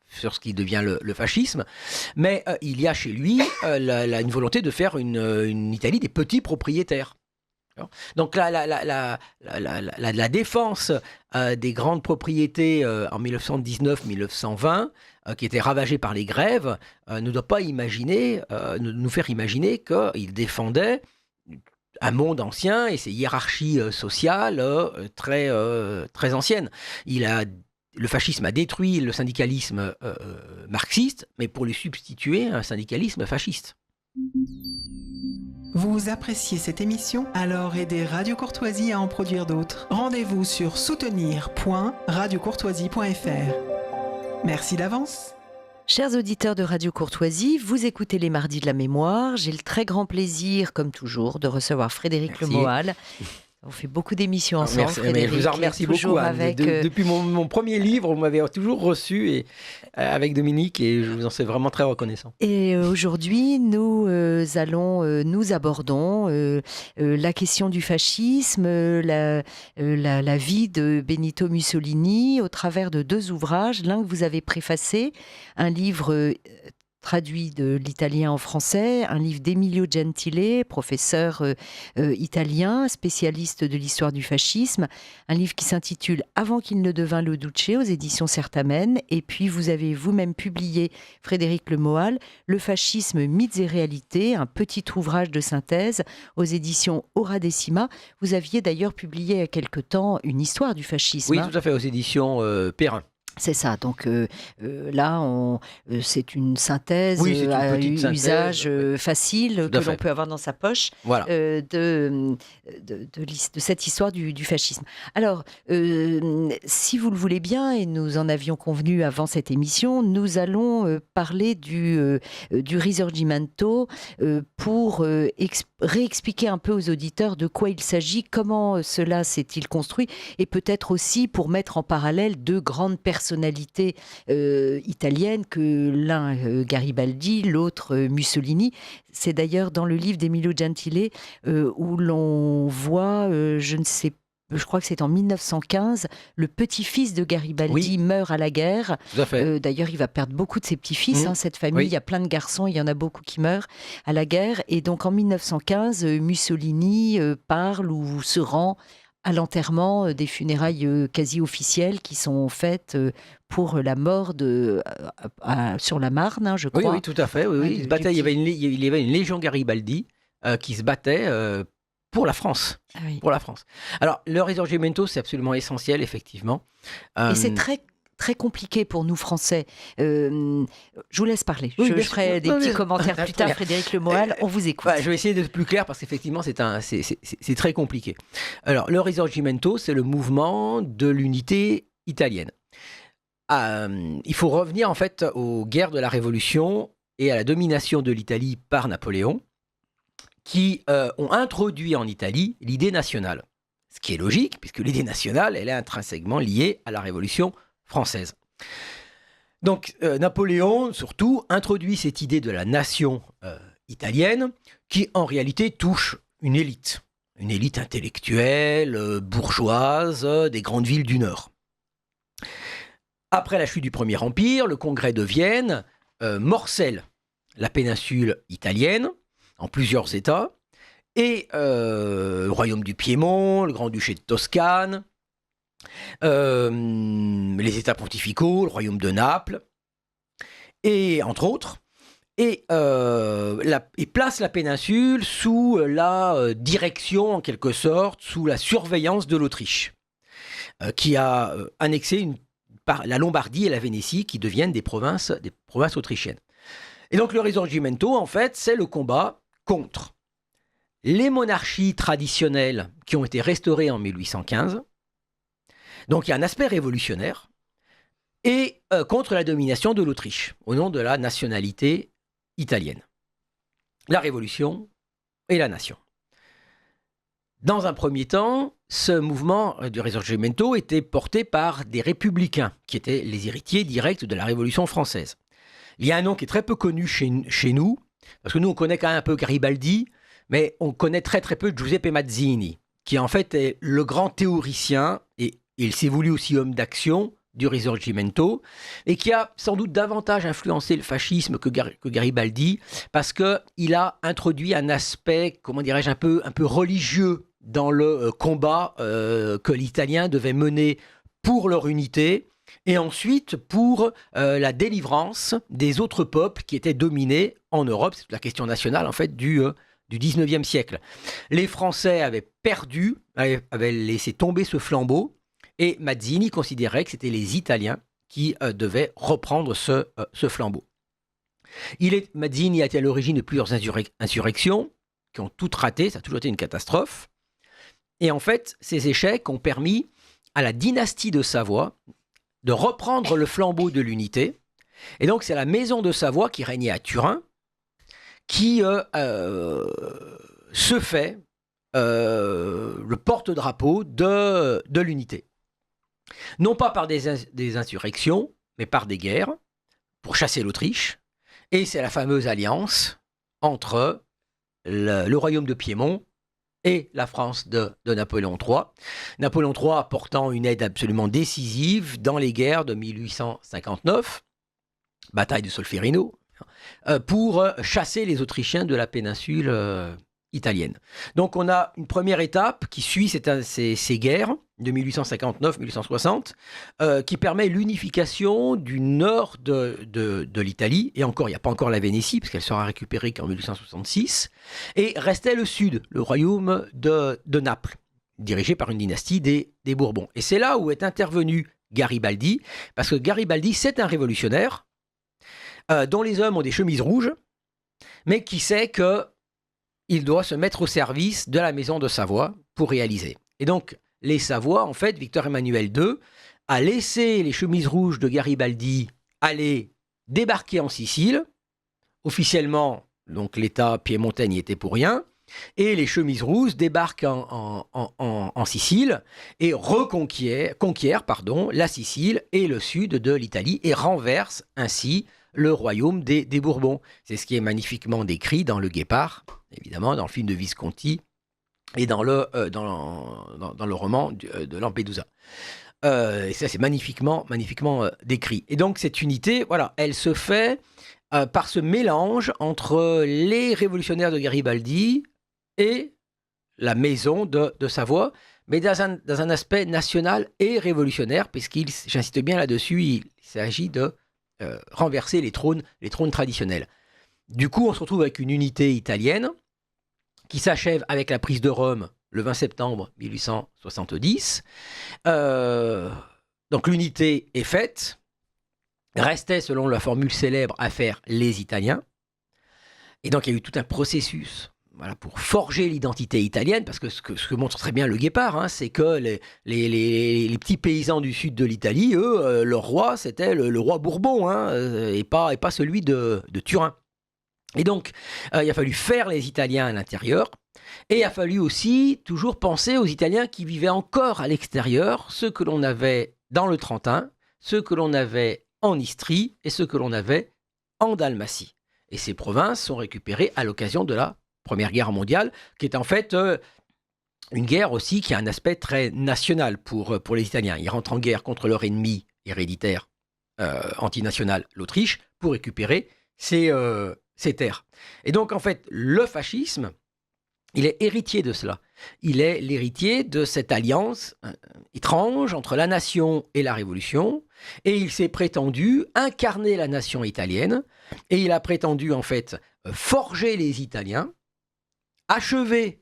sur ce qui devient le fascisme, mais il y a chez lui une volonté de faire une Italie des petits propriétaires. Donc la défense des grandes propriétés en 1919-1920, qui étaient ravagées par les grèves, ne doit pas nous faire imaginer qu'il défendait un monde ancien et ses hiérarchies sociales très, très anciennes. Le fascisme a détruit le syndicalisme marxiste, mais pour lui substituer un syndicalisme fasciste. Vous appréciez cette émission? Alors aidez Radio Courtoisie à en produire d'autres. Rendez-vous sur soutenir.radiocourtoisie.fr. Merci d'avance. Chers auditeurs de Radio Courtoisie, vous écoutez les Mardis de la Mémoire. J'ai le très grand plaisir, comme toujours, de recevoir Frédéric Le Moal. On fait beaucoup d'émissions ensemble, Frédéric. Je vous en remercie beaucoup. Depuis mon premier livre, vous m'avez toujours reçu avec Dominique, et je vous en suis vraiment très reconnaissant. Et aujourd'hui, nous abordons la question du fascisme, la vie de Benito Mussolini au travers de deux ouvrages. L'un que vous avez préfacé, un livre traduit de l'italien en français, un livre d'Emilio Gentile, professeur italien, spécialiste de l'histoire du fascisme, un livre qui s'intitule « Avant qu'il ne devint le Duce » aux éditions Certamen, et puis vous avez vous-même publié, Frédéric Le Moal, « Le fascisme, mythes et réalités », un petit ouvrage de synthèse aux éditions Aura Decima. Vous aviez d'ailleurs publié il y a quelque temps une histoire du fascisme. Oui, tout à fait, aux éditions Perrin. C'est ça. Donc là, c'est une synthèse Oui, c'est une à petite synthèse, usage oui. facile Tout que à l'on fait. peut avoir dans sa poche Voilà. de cette histoire du fascisme. Alors, si vous le voulez bien, et nous en avions convenu avant cette émission, nous allons parler du Risorgimento pour réexpliquer un peu aux auditeurs de quoi il s'agit, comment cela s'est-il construit, et peut-être aussi pour mettre en parallèle deux grandes personnalités italiennes, que l'un Garibaldi, l'autre Mussolini. C'est d'ailleurs dans le livre d'Emilio Gentile où l'on voit, je crois que c'est en 1915, le petit-fils de Garibaldi meurt à la guerre. Tout à fait. D'ailleurs, il va perdre beaucoup de ses petits-fils, cette famille. Oui. Il y a plein de garçons, il y en a beaucoup qui meurent à la guerre. Et donc en 1915, Mussolini parle ou se rend à l'enterrement des funérailles quasi officielles qui sont faites pour la mort sur la Marne, je crois. Oui, tout à fait. Oui. Il se battait, il y avait une légion Garibaldi qui se battait pour la France. Ah oui. Pour la France. Alors, le Risorgimento, c'est absolument essentiel, effectivement. Et c'est très très compliqué pour nous Français. Je vous laisse parler. Je ferai des petits commentaires plus tard. Frédéric Lemoal, on vous écoute. Je vais essayer d'être plus clair parce qu'effectivement, c'est très compliqué. Alors, le Risorgimento, c'est le mouvement de l'unité italienne. Il faut revenir en fait aux guerres de la Révolution et à la domination de l'Italie par Napoléon, qui ont introduit en Italie l'idée nationale. Ce qui est logique, puisque l'idée nationale, elle est intrinsèquement liée à la Révolution française. Donc Napoléon, surtout, introduit cette idée de la nation italienne, qui en réalité touche une élite intellectuelle, bourgeoise, des grandes villes du Nord. Après la chute du Premier Empire, le Congrès de Vienne morcelle la péninsule italienne en plusieurs États, et le royaume du Piémont, le grand-duché de Toscane, les États pontificaux, le royaume de Naples, et entre autres, et place la péninsule sous la direction, en quelque sorte, sous la surveillance de l'Autriche, qui a annexé la Lombardie et la Vénétie, qui deviennent des provinces autrichiennes. Et donc le Risorgimento, en fait, c'est le combat contre les monarchies traditionnelles qui ont été restaurées en 1815. Donc il y a un aspect révolutionnaire, et contre la domination de l'Autriche, au nom de la nationalité italienne. La révolution et la nation. Dans un premier temps, ce mouvement du Risorgimento était porté par des républicains, qui étaient les héritiers directs de la Révolution française. Il y a un nom qui est très peu connu chez nous, parce que nous on connaît quand même un peu Garibaldi, mais on connaît très très peu Giuseppe Mazzini, qui en fait est le grand théoricien, et il s'est voulu aussi homme d'action du Risorgimento, et qui a sans doute davantage influencé le fascisme que Garibaldi, parce qu'il a introduit un aspect, comment dirais-je, un peu religieux dans le combat que l'Italien devait mener pour leur unité, et ensuite pour la délivrance des autres peuples qui étaient dominés en Europe. C'est la question nationale en fait du 19e siècle. Les Français avaient perdu, avaient laissé tomber ce flambeau, et Mazzini considérait que c'était les Italiens qui devaient reprendre ce flambeau. Mazzini a été à l'origine de plusieurs insurrections qui ont toutes raté, ça a toujours été une catastrophe. Et en fait, ces échecs ont permis à la dynastie de Savoie de reprendre le flambeau de l'unité. Et donc, c'est la maison de Savoie qui régnait à Turin qui se fait le porte-drapeau de l'unité. Non pas par des insurrections, mais par des guerres pour chasser l'Autriche. Et c'est la fameuse alliance entre le royaume de Piémont et la France de Napoléon III. Napoléon III apportant une aide absolument décisive dans les guerres de 1859, bataille de Solferino, pour chasser les Autrichiens de la péninsule italienne. Donc on a une première étape qui suit ces guerres de 1859-1860, qui permet l'unification du nord de l'Italie, et encore, il n'y a pas encore la Vénétie, parce qu'elle sera récupérée qu'en 1866, et restait le sud, le royaume de Naples, dirigé par une dynastie des Bourbons. Et c'est là où est intervenu Garibaldi, parce que Garibaldi, c'est un révolutionnaire dont les hommes ont des chemises rouges, mais qui sait qu'il doit se mettre au service de la maison de Savoie pour réaliser. Et donc, les Savoie, en fait, Victor Emmanuel II a laissé les chemises rouges de Garibaldi aller débarquer en Sicile. Officiellement, donc l'État piémontais n'y était pour rien. Et les chemises rouges débarquent en Sicile et conquièrent la Sicile et le sud de l'Italie et renversent ainsi le royaume des Bourbons. C'est ce qui est magnifiquement décrit dans Le Guépard, évidemment, dans le film de Visconti et dans le roman de Lampedusa. Et ça, c'est magnifiquement décrit. Et donc, cette unité, voilà, elle se fait par ce mélange entre les révolutionnaires de Garibaldi et la maison de Savoie, mais dans un aspect national et révolutionnaire, j'insiste bien là-dessus, il s'agit de renverser les trônes traditionnels. Du coup, on se retrouve avec une unité italienne qui s'achève avec la prise de Rome le 20 septembre 1870. Donc l'unité est faite. Restait, selon la formule célèbre, à faire les Italiens. Et donc, il y a eu tout un processus pour forger l'identité italienne, parce que ce que montre très bien Le Guépard, c'est que les petits paysans du sud de l'Italie, eux, leur roi, c'était le roi Bourbon, et pas celui de Turin. Et donc, il a fallu faire les Italiens à l'intérieur, et il a fallu aussi toujours penser aux Italiens qui vivaient encore à l'extérieur, ceux que l'on avait dans le Trentin, ceux que l'on avait en Istrie et ceux que l'on avait en Dalmatie. Et ces provinces sont récupérées à l'occasion de la Première Guerre mondiale, qui est en fait une guerre aussi qui a un aspect très national pour les Italiens. Ils rentrent en guerre contre leur ennemi héréditaire antinational, l'Autriche, pour récupérer ces terres. Et donc, en fait, le fascisme, il est héritier de cela. Il est l'héritier de cette alliance étrange entre la nation et la révolution. Et il s'est prétendu incarner la nation italienne. Et il a prétendu, en fait, forger les Italiens, achever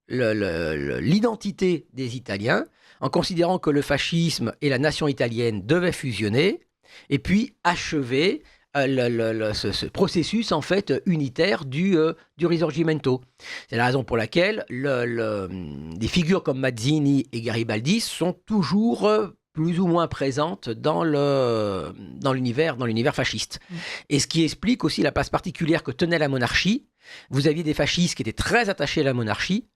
l'identité des Italiens, en considérant que le fascisme et la nation italienne devaient fusionner, et puis achever ce processus en fait unitaire du Risorgimento. C'est la raison pour laquelle des figures comme Mazzini et Garibaldi sont toujours plus ou moins présentes dans l'univers fasciste. Et ce qui explique aussi la place particulière que tenait la monarchie. Vous aviez des fascistes qui étaient très attachés à la monarchie,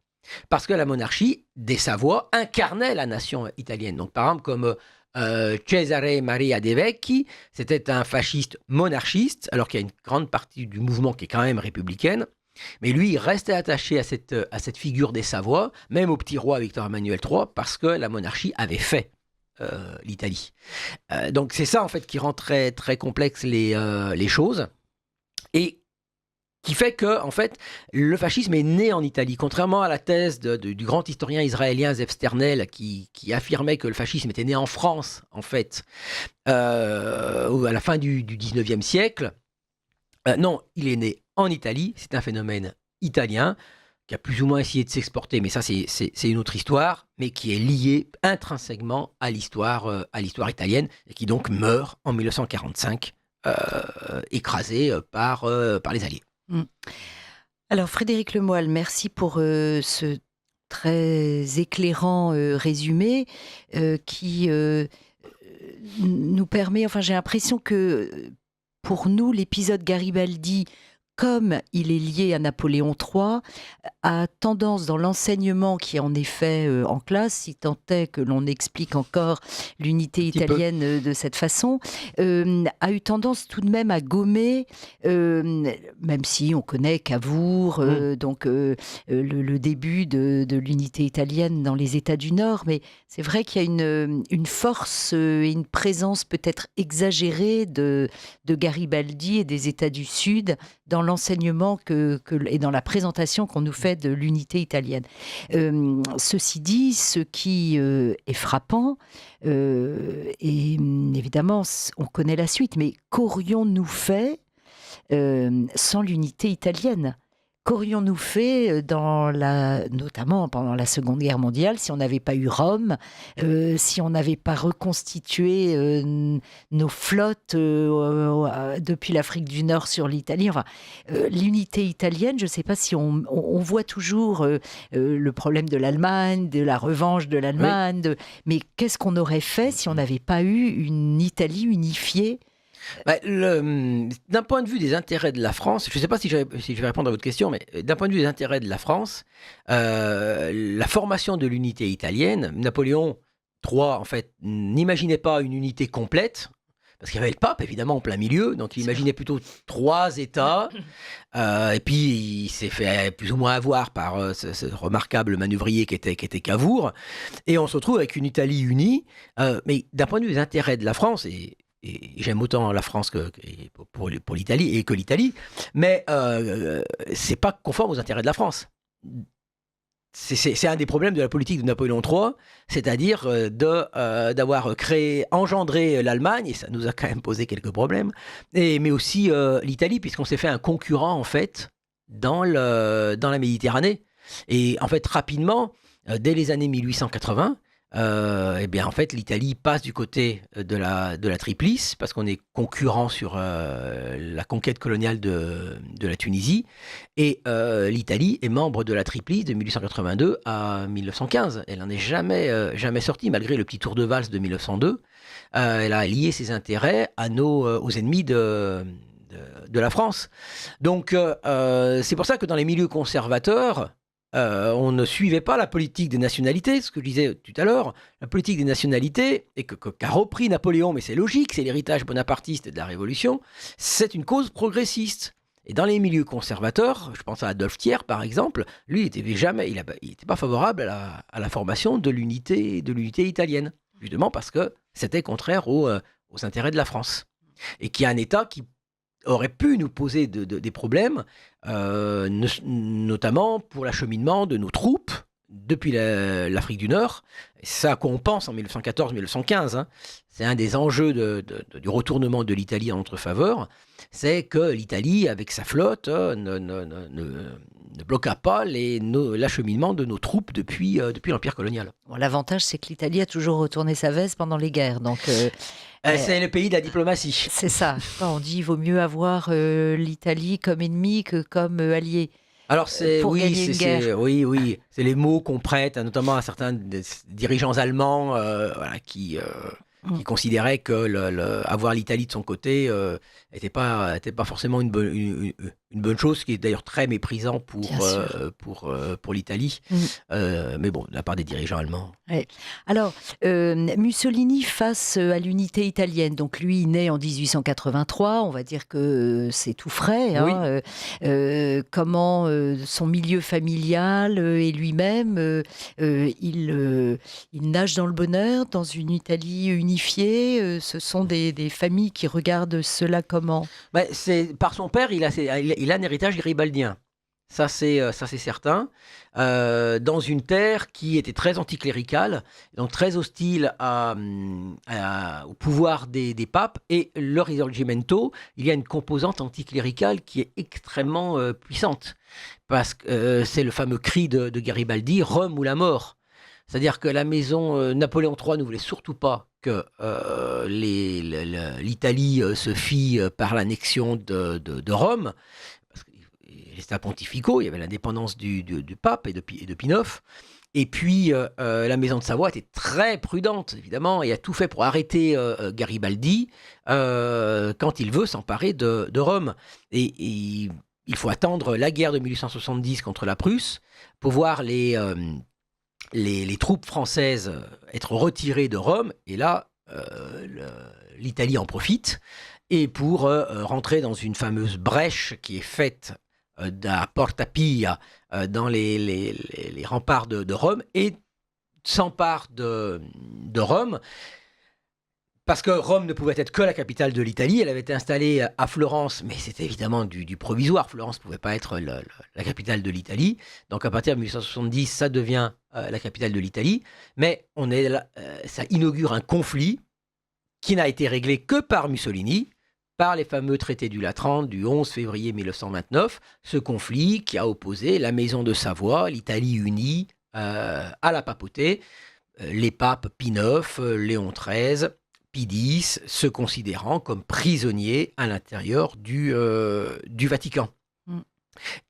parce que la monarchie des Savoie incarnait la nation italienne. Donc par exemple comme Cesare Maria De Vecchi, c'était un fasciste monarchiste, alors qu'il y a une grande partie du mouvement qui est quand même républicaine. Mais lui, il restait attaché à cette figure des Savoie, même au petit roi Victor Emmanuel III, parce que la monarchie avait fait l'Italie. Donc c'est ça en fait qui rend très, très complexe les choses, et qui fait que en fait le fascisme est né en Italie, contrairement à la thèse du grand historien israélien Zev Sternel qui affirmait que le fascisme était né en France en fait à la fin du 19e siècle. Non, il est né en Italie, c'est un phénomène italien qui a plus ou moins essayé de s'exporter, mais ça c'est une autre histoire, mais qui est lié intrinsèquement à l'histoire italienne, et qui donc meurt en 1945, écrasé par les Alliés. Alors Frédéric Lemoyle, merci pour ce très éclairant résumé qui nous permet, enfin j'ai l'impression que pour nous l'épisode Garibaldi, comme il est lié à Napoléon III, a tendance dans l'enseignement qui est en effet en classe, si tant est que l'on explique encore l'unité italienne de cette façon, a eu tendance tout de même à gommer, même si on connaît Cavour, donc le début de l'unité italienne dans les États du Nord, mais c'est vrai qu'il y a une force et une présence peut-être exagérée de Garibaldi et des États du Sud dans l'enseignement et dans la présentation qu'on nous fait de l'unité italienne. Ceci dit, ce qui est frappant, et évidemment, on connaît la suite, mais qu'aurions-nous fait sans l'unité italienne ? qu'aurions-nous fait notamment pendant la Seconde Guerre mondiale, si on n'avait pas eu Rome, si on n'avait pas reconstitué nos flottes depuis l'Afrique du Nord sur l'Italie. Enfin, l'unité italienne, je ne sais pas si on voit toujours le problème de l'Allemagne, de la revanche de l'Allemagne, mais qu'est-ce qu'on aurait fait si on n'avait pas eu une Italie unifiée? D'un point de vue des intérêts de la France, je ne sais pas si je vais répondre à votre question, mais d'un point de vue des intérêts de la France, la formation de l'unité italienne, Napoléon III, en fait, n'imaginait pas une unité complète, parce qu'il y avait le pape, évidemment, en plein milieu, donc il imaginait plutôt 3 États, et puis il s'est fait plus ou moins avoir par ce remarquable manœuvrier qui était Cavour, et on se retrouve avec une Italie unie, mais d'un point de vue des intérêts de la France, et j'aime autant la France pour l'Italie et que l'Italie, mais c'est pas conforme aux intérêts de la France. C'est un des problèmes de la politique de Napoléon III, c'est-à-dire d'avoir engendré l'Allemagne, et ça nous a quand même posé quelques problèmes, mais aussi l'Italie, puisqu'on s'est fait un concurrent en fait dans la Méditerranée. Et en fait rapidement, dès les années 1880, eh bien, en fait, l'Italie passe du côté de la Triplice parce qu'on est concurrent sur la conquête coloniale de la Tunisie. Et l'Italie est membre de la Triplice de 1882 à 1915. Elle n'en est jamais sortie, malgré le petit tour de valse de 1902. Elle a lié ses intérêts aux ennemis de la France. Donc, c'est pour ça que dans les milieux conservateurs, on ne suivait pas la politique des nationalités, ce que je disais tout à l'heure. La politique des nationalités, et qu'a repris Napoléon, mais c'est logique, c'est l'héritage bonapartiste de la Révolution, c'est une cause progressiste. Et dans les milieux conservateurs, je pense à Adolphe Thiers par exemple, lui, il n'était pas favorable à la formation de l'unité italienne, justement parce que c'était contraire aux intérêts de la France. Et qu'il y a un État qui aurait pu nous poser des problèmes, notamment pour l'acheminement de nos troupes depuis l'Afrique du Nord. C'est ça qu'on pense en 1914-1915. Hein. C'est un des enjeux du retournement de l'Italie en notre faveur. C'est que l'Italie, avec sa flotte, ne bloqua pas l'acheminement de nos troupes depuis l'Empire colonial. Bon, l'avantage, c'est que l'Italie a toujours retourné sa veste pendant les guerres. Donc, c'est le pays de la diplomatie. C'est ça. On dit qu'il vaut mieux avoir l'Italie comme ennemi que comme allié. Alors c'est les mots qu'on prête, notamment à certains dirigeants allemands, qui considéraient que avoir l'Italie de son côté n'était pas forcément une bonne chose, ce qui est d'ailleurs très méprisant pour l'Italie. Mais bon, de la part des dirigeants allemands. Ouais. Alors, Mussolini face à l'unité italienne, donc lui, il naît en 1883, on va dire que c'est tout frais. Hein, comment son milieu familial et lui-même, il nage dans le bonheur, dans une Italie unifiée. Ce sont des familles qui regardent cela comment? Par son père, il a un héritage garibaldien. Ça c'est certain. Dans une terre qui était très anticléricale, donc très hostile au pouvoir des papes, et le Risorgimento, il y a une composante anticléricale qui est extrêmement puissante, parce que c'est le fameux cri de Garibaldi, Rome ou la mort. C'est-à-dire que la maison Napoléon III ne voulait surtout pas que l'Italie se fît par l'annexion de Rome, parce que les États pontificaux, il y avait l'indépendance du pape et de Pie IX. Et puis, la maison de Savoie était très prudente, évidemment, et a tout fait pour arrêter Garibaldi quand il veut s'emparer de Rome. Et il faut attendre la guerre de 1870 contre la Prusse pour voir les troupes françaises être retirées de Rome. Et là, l'Italie en profite, et pour rentrer dans une fameuse brèche qui est faite à Porta Pia, dans les remparts de Rome, et s'empare de Rome, parce que Rome ne pouvait être que la capitale de l'Italie. Elle avait été installée à Florence, mais c'était évidemment du provisoire. Florence ne pouvait pas être la capitale de l'Italie. Donc à partir de 1870, ça devient la capitale de l'Italie. Mais ça inaugure un conflit qui n'a été réglé que par Mussolini, par les fameux traités du Latran du 11 février 1929, ce conflit qui a opposé la Maison de Savoie, l'Italie unie, à la papauté, les papes Pie IX, Léon XIII, Pie X, se considérant comme prisonniers à l'intérieur du Vatican.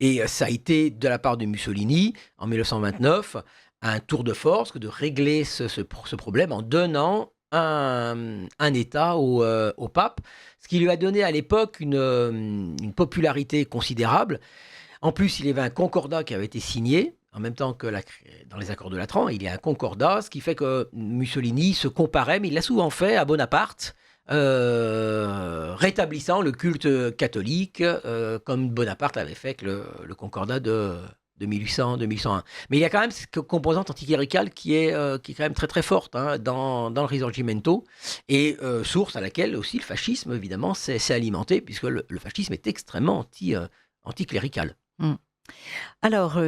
Et ça a été, de la part de Mussolini, en 1929, un tour de force que de régler ce problème en donnant un État au pape, ce qui lui a donné à l'époque une popularité considérable. En plus, il y avait un concordat qui avait été signé, en même temps que dans les accords de Latran, il y a un concordat, ce qui fait que Mussolini se comparait, mais il l'a souvent fait à Bonaparte, rétablissant le culte catholique, comme Bonaparte l'avait fait avec le concordat de 1801. Mais il y a quand même cette composante anticléricale qui est quand même très très forte dans le Risorgimento, et source à laquelle aussi le fascisme, évidemment, s'est alimenté, puisque le fascisme est extrêmement anticlérical. Alors,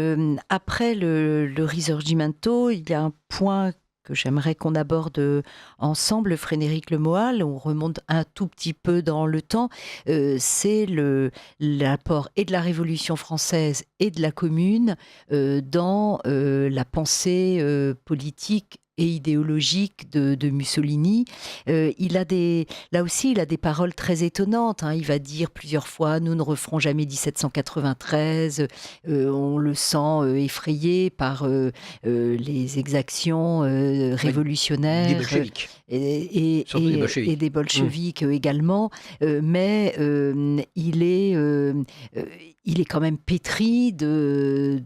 après le Risorgimento, il y a un point que j'aimerais qu'on aborde ensemble, Frédéric Le Moal. On remonte un tout petit peu dans le temps. C'est l'apport et de la Révolution française et de la Commune dans la pensée politique et idéologique de Mussolini. Là aussi, il a des paroles très étonnantes. Il va dire plusieurs fois « Nous ne referons jamais 1793 ». On le sent effrayé par les exactions révolutionnaires. Des bolcheviks. Et des bolcheviks également. Mais il est quand même pétri de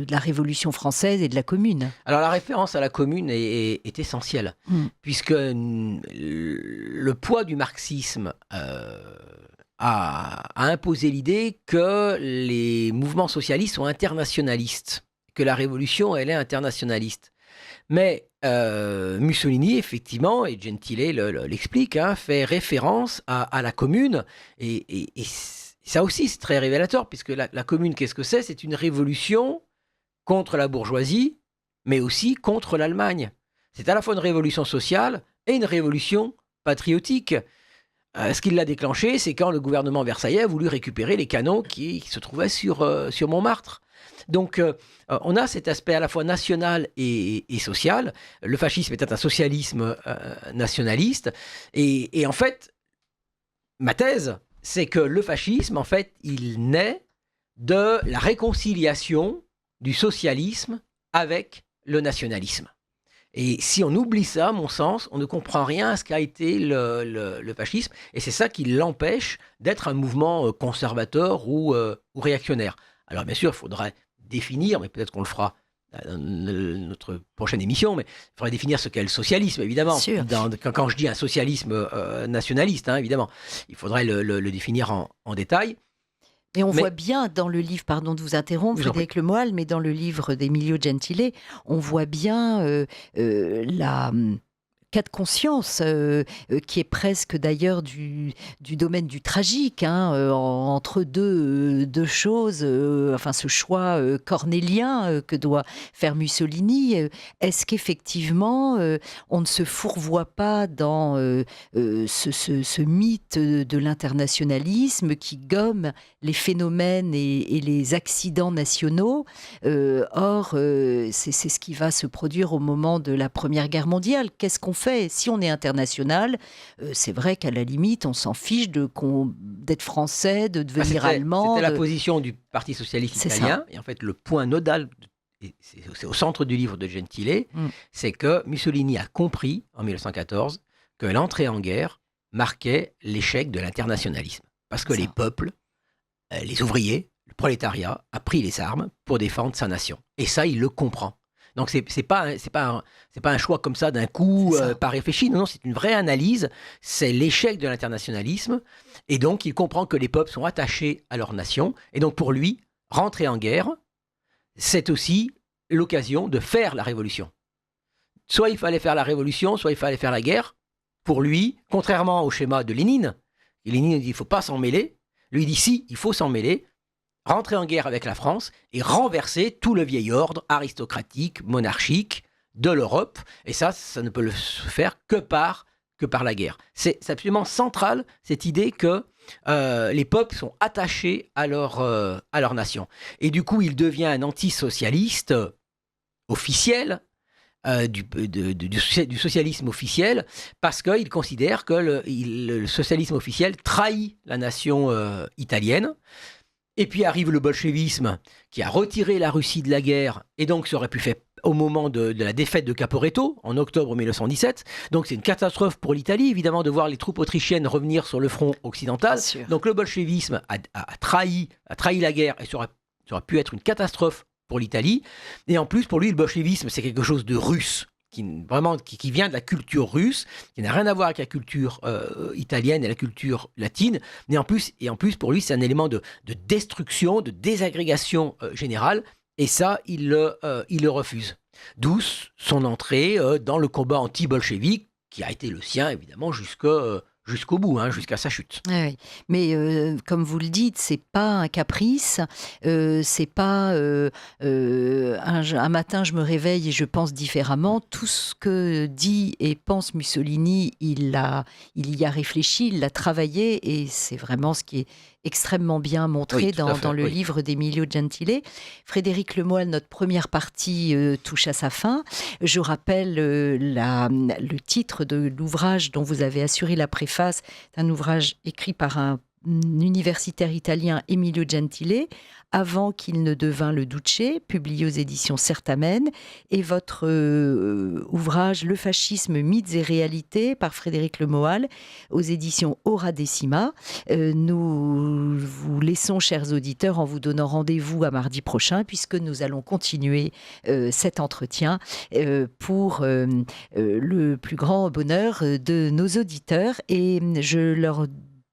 la Révolution française et de la Commune. Alors la référence à la Commune est essentielle, puisque le poids du marxisme a imposé l'idée que les mouvements socialistes sont internationalistes, que la Révolution, elle est internationaliste. Mais Mussolini, effectivement, et Gentile l'explique, fait référence à la Commune, et ça aussi, c'est très révélateur, puisque la Commune, qu'est-ce que c'est ? C'est une révolution contre la bourgeoisie, mais aussi contre l'Allemagne. C'est à la fois une révolution sociale et une révolution patriotique. Ce qui l'a déclenché, c'est quand le gouvernement versaillais a voulu récupérer les canons qui se trouvaient sur Montmartre. Donc, on a cet aspect à la fois national et social. Le fascisme était un socialisme nationaliste. Et en fait, ma thèse, c'est que le fascisme, en fait, il naît de la réconciliation du socialisme avec le nationalisme. Et si on oublie ça, à mon sens, on ne comprend rien à ce qu'a été le fascisme, et c'est ça qui l'empêche d'être un mouvement conservateur ou réactionnaire. Alors bien sûr, il faudrait définir, mais peut-être qu'on le fera dans notre prochaine émission, mais il faudrait définir ce qu'est le socialisme, évidemment. Quand je dis un socialisme nationaliste, évidemment, il faudrait le définir en détail. Et on voit bien dans le livre, pardon de vous interrompre, Frédéric Le Moal, mais dans le livre d'Emilio Gentile, on voit bien la cas de conscience qui est presque d'ailleurs du domaine du tragique, entre deux choses, ce choix cornélien que doit faire Mussolini. Est-ce qu'effectivement on ne se fourvoie pas dans ce mythe de l'internationalisme qui gomme les phénomènes et les accidents nationaux? Or, c'est ce qui va se produire au moment de la Première Guerre mondiale. Qu'est-ce qu'on fait? Si on est international, c'est vrai qu'à la limite, on s'en fiche d'être français, de devenir allemand. C'était la position du Parti socialiste italien. Et en fait, le point nodal, c'est au centre du livre de Gentile, c'est que Mussolini a compris, en 1914, que l'entrée en guerre marquait l'échec de l'internationalisme. Parce que les peuples, les ouvriers, le prolétariat, a pris les armes pour défendre sa nation. Et ça, il le comprend. Donc, c'est pas un choix comme ça d'un coup, pas réfléchi. Non, c'est une vraie analyse. C'est l'échec de l'internationalisme. Et donc, il comprend que les peuples sont attachés à leur nation. Et donc, pour lui, rentrer en guerre, c'est aussi l'occasion de faire la révolution. Soit il fallait faire la révolution, soit il fallait faire la guerre. Pour lui, contrairement au schéma de Lénine, Lénine dit il ne faut pas s'en mêler. Lui, il dit si, il faut s'en mêler. Rentrer en guerre avec la France et renverser tout le vieil ordre aristocratique, monarchique de l'Europe. Et ça ne peut se faire que par que par la guerre. C'est absolument central, cette idée que les peuples sont attachés à leur nation. Et du coup, il devient un antisocialiste officiel, du socialisme officiel, parce qu'il considère que le socialisme officiel trahit la nation italienne. Et puis arrive le bolchevisme qui a retiré la Russie de la guerre et donc ça aurait pu faire au moment de la défaite de Caporetto en octobre 1917. Donc c'est une catastrophe pour l'Italie, évidemment, de voir les troupes autrichiennes revenir sur le front occidental. Donc le bolchevisme a trahi la guerre et ça aurait pu être une catastrophe pour l'Italie. Et en plus, pour lui, le bolchevisme, c'est quelque chose de russe. Qui vient de la culture russe, qui n'a rien à voir avec la culture italienne et la culture latine, mais en plus pour lui, c'est un élément de destruction, de désagrégation générale, et ça, il le refuse. D'où son entrée dans le combat anti-bolchevique, qui a été le sien, évidemment, jusqu'au bout, jusqu'à sa chute. Oui, mais comme vous le dites, c'est pas un caprice, c'est pas un matin je me réveille et je pense différemment. Tout ce que dit et pense Mussolini, il y a réfléchi, il l'a travaillé et c'est vraiment ce qui est extrêmement bien montré dans le livre d'Emilio Gentile. Frédéric Lemoyle, notre première partie touche à sa fin. Je rappelle le titre de l'ouvrage dont vous avez assuré la préface, un ouvrage écrit par un universitaire italien, Emilio Gentile, avant qu'il ne devint le Duce, publié aux éditions Certamen, et votre ouvrage Le fascisme, mythes et réalités par Frédéric Lemoyle aux éditions Ora Decima. Nous vous laissons, chers auditeurs, en vous donnant rendez-vous à mardi prochain, puisque nous allons continuer cet entretien pour le plus grand bonheur de nos auditeurs. Et je leur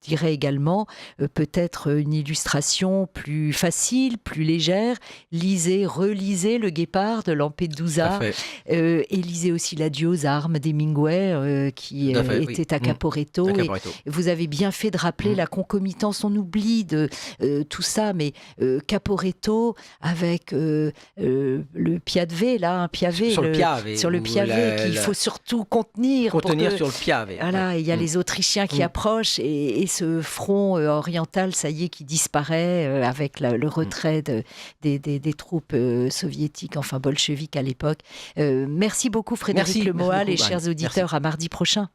dirais également peut-être une illustration plus facile, plus légère. Lisez, relisez Le Guépard de Lampedusa et lisez aussi L'Adieu aux armes d'Hemingway qui était à Caporetto. Et vous avez bien fait de rappeler la concomitance. On oublie de tout ça, mais Caporetto avec le Piave, là, un Piave sur le Piave qu'il faut surtout contenir sur le Piave. Voilà, il y a les Autrichiens qui approchent et ce front oriental, ça y est, qui disparaît avec le retrait des troupes soviétiques, enfin bolcheviques à l'époque. Merci beaucoup Frédéric Lemoyle et chers auditeurs, à mardi prochain.